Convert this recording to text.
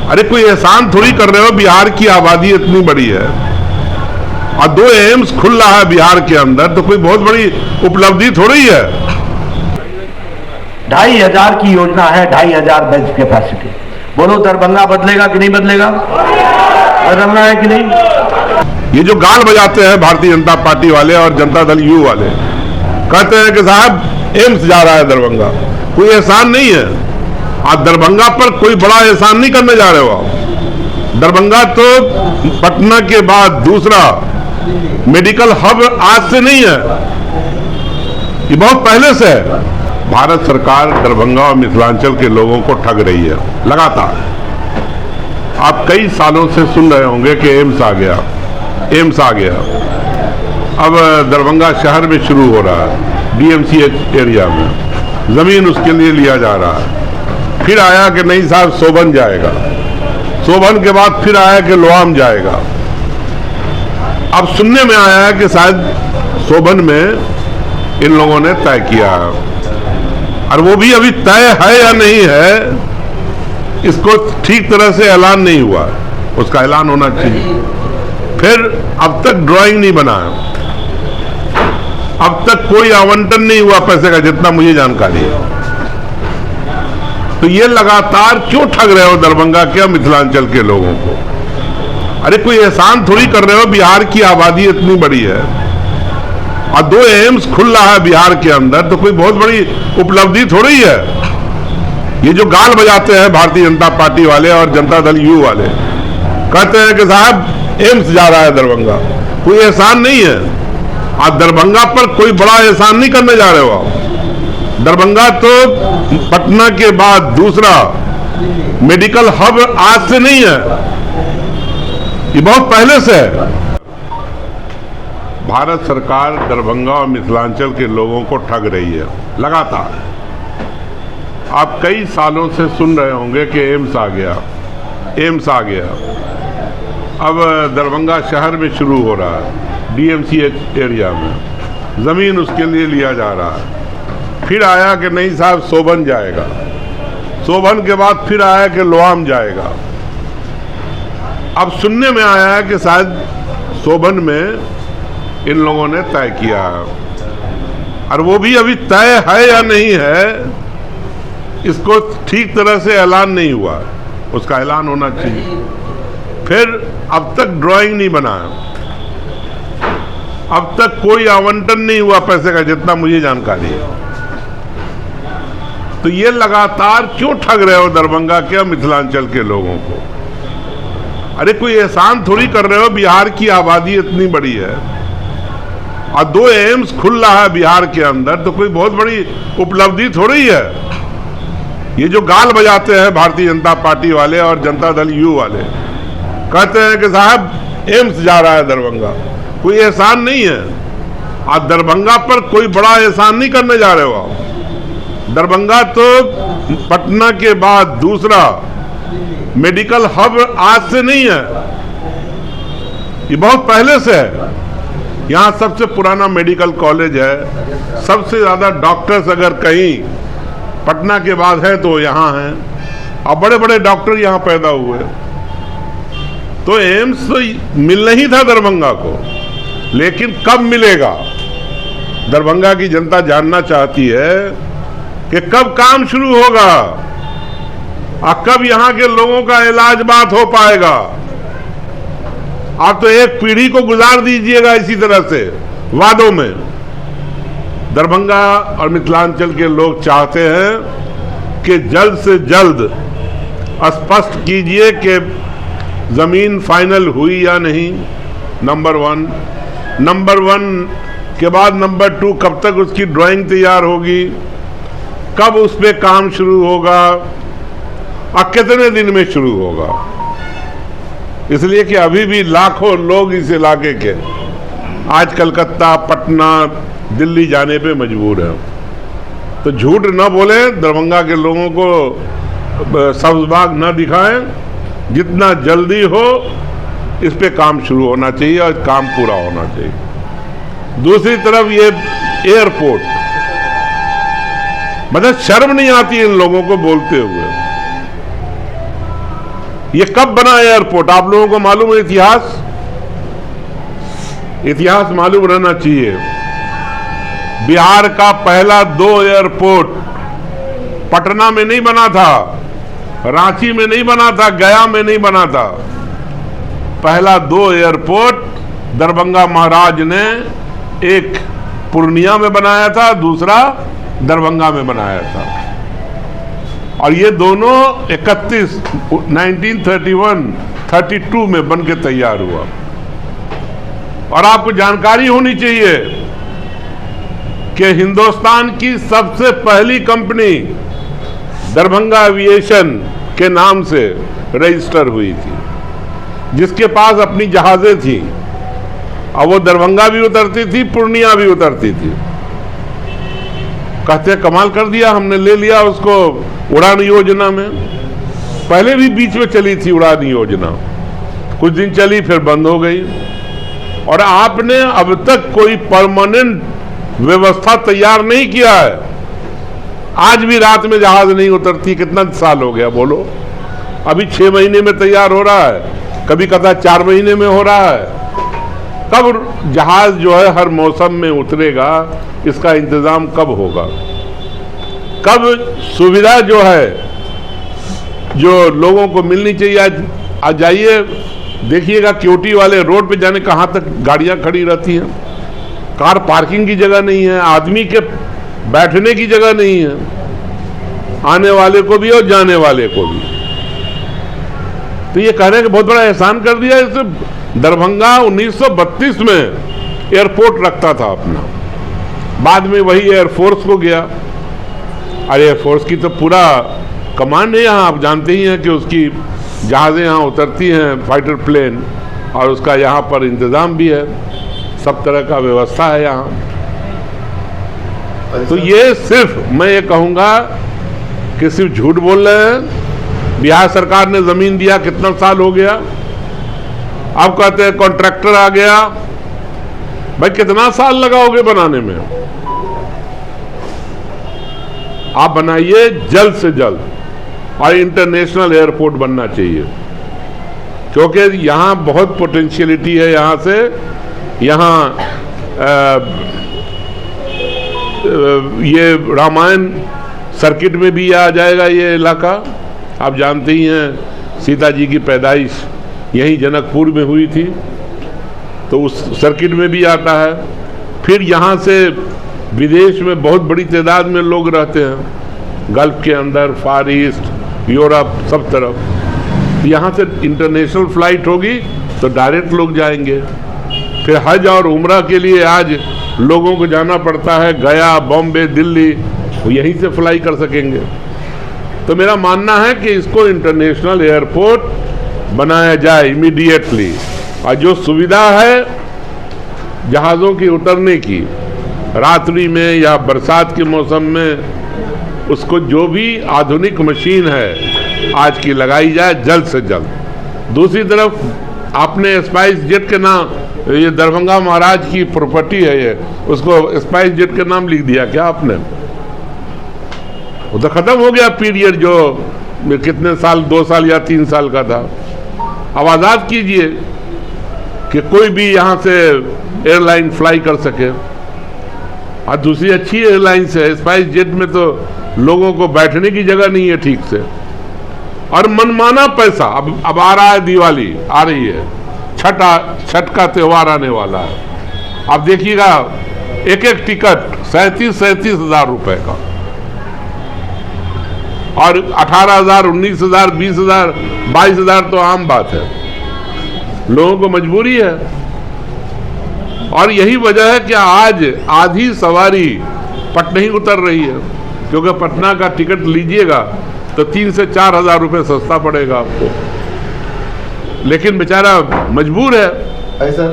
अरे कोई एहसान थोड़ी कर रहे हो, बिहार की आबादी इतनी बड़ी है और 2 एम्स खुल रहा है बिहार के अंदर, तो कोई बहुत बड़ी उपलब्धि थोड़ी है। 2500 की योजना है, 2500 बेड कैपेसिटी। बोलो दरभंगा बदलेगा कि नहीं बदलेगा? बदलना है कि नहीं? ये जो गाल बजाते हैं भारतीय जनता पार्टी वाले और जनता दल यू वाले, कहते हैं कि साहब एम्स जा रहा है दरभंगा, कोई एहसान नहीं है। आप दरभंगा पर कोई बड़ा एहसान नहीं करने जा रहे हो आप। दरभंगा तो पटना के बाद दूसरा मेडिकल हब आज से नहीं है, ये बहुत पहले से है। भारत सरकार दरभंगा और मिथिलांचल के लोगों को ठग रही है लगातार। आप कई सालों से सुन रहे होंगे कि एम्स आ गया, एम्स आ गया। अब दरभंगा शहर में शुरू हो रहा है, DMCH एरिया में जमीन उसके लिए लिया जा रहा है। फिर आया कि नहीं साहब सोबन जाएगा, सोबन के बाद फिर आया कि लोआम जाएगा। अब सुनने में आया है कि शायद सोबन में इन लोगों ने तय किया है, और वो भी अभी तय है या नहीं है इसको ठीक तरह से ऐलान नहीं हुआ, उसका ऐलान होना चाहिए। फिर अब तक ड्राइंग नहीं बना है, अब तक कोई आवंटन नहीं हुआ पैसे का, जितना मुझे जानकारी है। तो ये लगातार क्यों ठग रहे हो दरभंगा के और मिथिलांचल के लोगों को? अरे कोई एहसान थोड़ी कर रहे हो, बिहार की आबादी इतनी बड़ी है और 2 एम्स खुल रहा है बिहार के अंदर, तो कोई बहुत बड़ी उपलब्धि थोड़ी है। ये जो गाल बजाते हैं भारतीय जनता पार्टी वाले और जनता दल यू वाले, कहते हैं कि साहब एम्स जा रहा है दरभंगा, कोई एहसान नहीं है। आप दरभंगा पर कोई बड़ा एहसान नहीं करने जा रहे हो आप। दरभंगा तो पटना के बाद दूसरा मेडिकल हब आज से नहीं है, ये बहुत पहले से है। भारत सरकार दरभंगा और मिथिलांचल के लोगों को ठग रही है लगातार। आप कई सालों से सुन रहे होंगे कि एम्स आ गया, एम्स आ गया। अब दरभंगा शहर में शुरू हो रहा है, DMCH एरिया में जमीन उसके लिए लिया जा रहा है। फिर आया कि नहीं साहब सोबन जाएगा, सोबन के बाद फिर आया कि लोआम जाएगा। अब सुनने में आया है कि शायद सोबन में इन लोगों ने तय किया है, और वो भी अभी तय है या नहीं है इसको ठीक तरह से ऐलान नहीं हुआ, उसका ऐलान होना चाहिए। फिर अब तक ड्राइंग नहीं बना है, अब तक कोई आवंटन नहीं हुआ पैसे का, जितना मुझे जानकारी है। तो ये लगातार क्यों ठग रहे हो दरभंगा के और मिथिलांचल के लोगों को? अरे कोई एहसान थोड़ी कर रहे हो, बिहार की आबादी इतनी बड़ी है और 2 एम्स खुल रहा है बिहार के अंदर, तो कोई बहुत बड़ी उपलब्धि थोड़ी है। ये जो गाल बजाते हैं भारतीय जनता पार्टी वाले और जनता दल यू वाले, कहते हैं कि साहब एम्स जा रहा है दरभंगा, कोई एहसान नहीं है। आप दरभंगा पर कोई बड़ा एहसान नहीं करने जा रहे हो आप। दरभंगा तो पटना के बाद दूसरा मेडिकल हब आज से नहीं है, ये बहुत पहले से है। यहाँ सबसे पुराना मेडिकल कॉलेज है, सबसे ज्यादा डॉक्टर्स अगर कहीं पटना के बाद है तो यहाँ हैं, और बड़े बड़े डॉक्टर यहाँ पैदा हुए। तो एम्स तो मिलना ही था दरभंगा को, लेकिन कब मिलेगा दरभंगा की जनता जानना चाहती है कि कब काम शुरू होगा और कब यहाँ के लोगों का इलाज बात हो पाएगा। आप तो एक पीढ़ी को गुजार दीजिएगा इसी तरह से वादों में। दरभंगा और मिथिलांचल के लोग चाहते हैं कि जल्द से जल्द स्पष्ट कीजिए कि जमीन फाइनल हुई या नहीं, नंबर 1। नंबर 1 के बाद नंबर 2, कब तक उसकी ड्राइंग तैयार होगी, कब उस पे काम शुरू होगा और कितने दिन में शुरू होगा। इसलिए कि अभी भी लाखों लोग इस इलाके के आज कलकत्ता, पटना, दिल्ली जाने पे मजबूर हैं। तो झूठ न बोलें, दरभंगा के लोगों को सब्ज़बाग न दिखाएं। जितना जल्दी हो इस पे काम शुरू होना चाहिए और काम पूरा होना चाहिए। दूसरी तरफ ये एयरपोर्ट, मतलब शर्म नहीं आती इन लोगों को बोलते हुए। ये कब बना एयरपोर्ट? आप लोगों को मालूम है इतिहास मालूम रहना चाहिए। बिहार का पहला 2 एयरपोर्ट पटना में नहीं बना था, रांची में नहीं बना था, गया में नहीं बना था। पहला 2 एयरपोर्ट दरभंगा महाराज ने, एक पूर्णिया में बनाया था, दूसरा दरभंगा में बनाया था। और ये दोनों 1932 में बन के तैयार हुआ। और आपको जानकारी होनी चाहिए कि हिंदुस्तान की सबसे पहली कंपनी दरभंगा एविएशन के नाम से रजिस्टर हुई थी, जिसके पास अपनी जहाजें थी। और वो दरभंगा भी उतरती थी, पूर्णिया भी उतरती थी। कहते कमाल कर दिया, हमने ले लिया उसको उड़ान योजना में। पहले भी बीच में चली थी उड़ान योजना, कुछ दिन चली फिर बंद हो गई। और आपने अब तक कोई परमानेंट व्यवस्था तैयार नहीं किया है। आज भी रात में जहाज नहीं उतरती, कितना साल हो गया बोलो? अभी 6 महीने में तैयार हो रहा है, कभी कदा 4 महीने में हो रहा है। कब जहाज जो है हर मौसम में उतरेगा, इसका इंतजाम कब होगा? कब सुविधा जो है, जो लोगों को मिलनी चाहिए? आज जाइए देखिएगा, क्योटी वाले रोड पे जाने कहाँ तक गाड़ियां खड़ी रहती हैं। कार पार्किंग की जगह नहीं है, आदमी के बैठने की जगह नहीं है, आने वाले को भी और जाने वाले को भी। तो ये कह रहे हैं कि बहुत बड़ा एहसान कर दिया। इसे दरभंगा 1932 में एयरपोर्ट रखता था अपना, बाद में वही एयरफोर्स को गया। और एयरफोर्स की तो पूरा कमांड है यहाँ, आप जानते ही हैं कि उसकी जहाज़ें यहाँ उतरती हैं, फाइटर प्लेन, और उसका यहाँ पर इंतज़ाम भी है, सब तरह का व्यवस्था है यहाँ। तो ये सिर्फ मैं ये कहूँगा कि सिर्फ झूठ बोल रहे हैं। बिहार सरकार ने ज़मीन दिया, कितना साल हो गया? अब कहते हैं कॉन्ट्रैक्टर आ गया। भाई कितना साल लगाओगे बनाने में? आप बनाइए जल्द से जल्द, और इंटरनेशनल एयरपोर्ट बनना चाहिए, क्योंकि यहाँ बहुत पोटेंशियलिटी है। यहाँ से यहाँ ये रामायण सर्किट में भी आ जाएगा ये इलाका। आप जानते ही हैं सीता जी की पैदाइश यहीं जनकपुर में हुई थी, तो उस सर्किट में भी आता है। फिर यहाँ से विदेश में बहुत बड़ी तादाद में लोग रहते हैं, गल्फ के अंदर, फार ईस्ट, यूरोप, सब तरफ। यहाँ से इंटरनेशनल फ्लाइट होगी तो डायरेक्ट लोग जाएंगे। फिर हज और उम्रा के लिए आज लोगों को जाना पड़ता है गया, बॉम्बे, दिल्ली, वो यहीं से फ्लाई कर सकेंगे। तो मेरा मानना है कि इसको इंटरनेशनल एयरपोर्ट बनाया जाए इमीडिएटली। और जो सुविधा है जहाज़ों की उतरने की रात्रि में या बरसात के मौसम में, उसको जो भी आधुनिक मशीन है आज की लगाई जाए जल्द से जल्द। दूसरी तरफ आपने स्पाइस जेट के नाम, ये दरभंगा महाराज की प्रॉपर्टी है, ये उसको स्पाइस जेट के नाम लिख दिया क्या आपने? वो तो खत्म हो गया पीरियड, जो कितने साल, 2 साल या 3 साल का था। अब आज़ाद कीजिए कि कोई भी यहाँ से एयरलाइन फ्लाई कर सके। और दूसरी अच्छी एयरलाइंस है स्पाइस जेट में, तो लोगों को बैठने की जगह नहीं है ठीक से, और मनमाना पैसा। अब आ रहा है दिवाली, आ रही है, छठ का त्यौहार आने वाला है। अब देखिएगा एक एक टिकट 37 हज़ार रुपए का, और 18,000, 19,000, 20,000, 22,000 तो आम बात है। लोगों को मजबूरी है। और यही वजह है कि आज आधी सवारी पटना ही उतर रही है, क्योंकि पटना का टिकट लीजिएगा तो 3 से 4 हज़ार रुपये सस्ता पड़ेगा आपको, लेकिन बेचारा मजबूर है। ऐसा